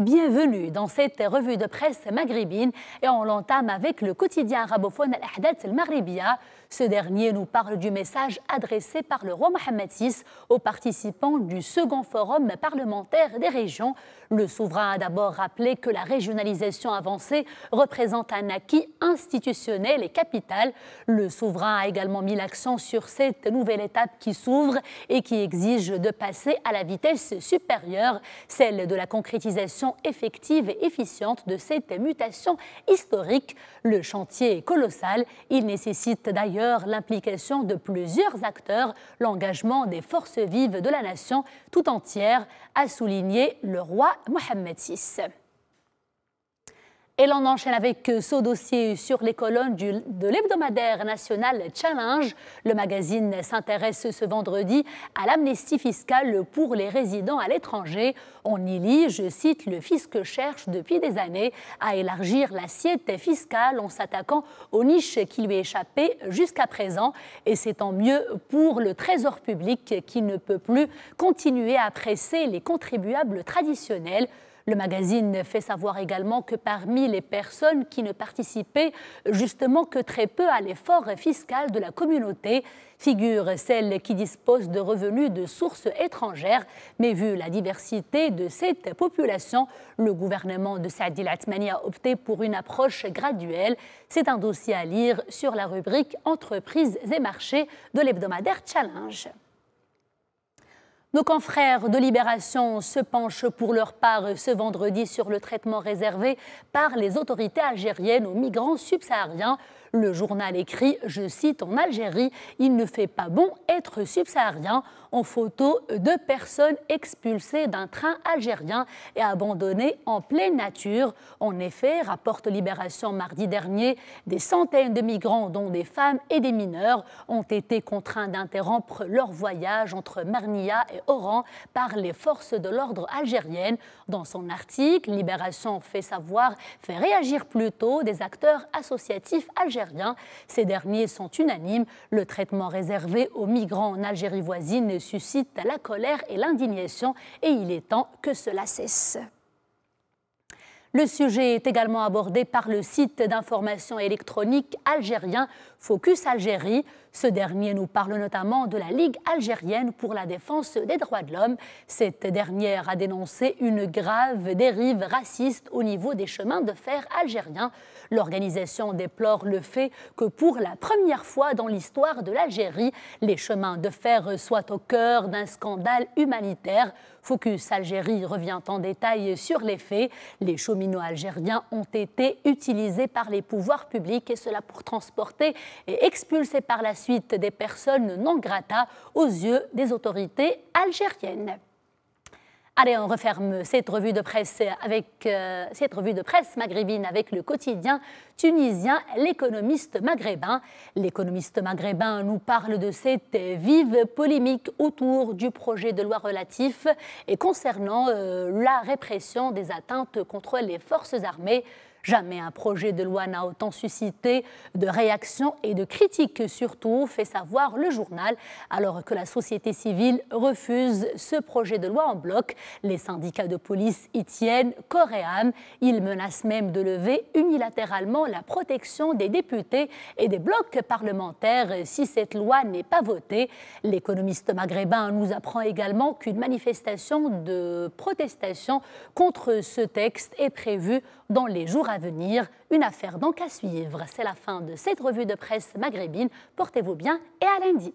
bienvenue dans cette revue de presse maghrébine et on l'entame avec le quotidien arabophone Al-Ahdath Al-Maghribiya. Ce dernier nous parle du message adressé par le roi Mohammed VI aux participants du second forum parlementaire des régions. Le souverain a d'abord rappelé que la régionalisation avancée représente un acquis institutionnel et capital. Le souverain a également mis l'accent sur cette nouvelle étape qui s'ouvre et qui exige de passer à la vitesse supérieure, celle de la concrétisation effective et efficiente de cette mutation historique. Le chantier est colossal. Il nécessite d'ailleurs l'implication de plusieurs acteurs, l'engagement des forces vives de la nation tout entière, a souligné le roi Mohammed VI. Et l'on enchaîne avec ce dossier sur les colonnes de l'hebdomadaire national Challenge. Le magazine s'intéresse ce vendredi à l'amnistie fiscale pour les résidents à l'étranger. On y lit, je cite, « Le fisc cherche depuis des années à élargir l'assiette fiscale en s'attaquant aux niches qui lui échappaient jusqu'à présent. Et c'est tant mieux pour le trésor public qui ne peut plus continuer à presser les contribuables traditionnels. » Le magazine fait savoir également que parmi les personnes qui ne participaient justement que très peu à l'effort fiscal de la communauté, figurent celles qui disposent de revenus de sources étrangères. Mais vu la diversité de cette population, le gouvernement de Saadi El-Athmani a opté pour une approche graduelle. C'est un dossier à lire sur la rubrique Entreprises et marchés de l'hebdomadaire Challenge. Nos confrères de Libération se penchent pour leur part ce vendredi sur le traitement réservé par les autorités algériennes aux migrants subsahariens. Le journal écrit, je cite, « En Algérie, il ne fait pas bon être subsaharien ». En photo, 2 personnes expulsées d'un train algérien et abandonnées en pleine nature. En effet, rapporte Libération mardi dernier, des centaines de migrants, dont des femmes et des mineurs, ont été contraints d'interrompre leur voyage entre Marnia et Oran par les forces de l'ordre algériennes. Dans son article, Libération fait réagir plutôt des acteurs associatifs algériens. Ces derniers sont unanimes. Le traitement réservé aux migrants en Algérie voisine suscite la colère et l'indignation et il est temps que cela cesse. Le sujet est également abordé par le site d'information électronique algérien Focus Algérie. Ce dernier nous parle notamment de la Ligue algérienne pour la défense des droits de l'homme. Cette dernière a dénoncé une grave dérive raciste au niveau des chemins de fer algériens. L'organisation déplore le fait que pour la première fois dans l'histoire de l'Algérie, les chemins de fer soient au cœur d'un scandale humanitaire. Focus Algérie revient en détail sur les faits. Les cheminots algériens ont été utilisés par les pouvoirs publics et cela pour transporter et expulser par la suite des personnes non grata aux yeux des autorités algériennes. Allez, on referme cette revue de presse maghrébine avec le quotidien tunisien L'Économiste maghrébin. L'Économiste maghrébin nous parle de cette vive polémique autour du projet de loi relatif et concernant la répression des atteintes contre les forces armées. Jamais un projet de loi n'a autant suscité de réactions et de critiques, surtout, fait savoir le journal. Alors que la société civile refuse ce projet de loi en bloc, les syndicats de police y tiennent corps et âme. Ils menacent même de lever unilatéralement la protection des députés et des blocs parlementaires si cette loi n'est pas votée. L'Économiste maghrébin nous apprend également qu'une manifestation de protestation contre ce texte est prévue dans les jours à venir. Une affaire donc à suivre. C'est la fin de cette revue de presse maghrébine. Portez-vous bien et à lundi.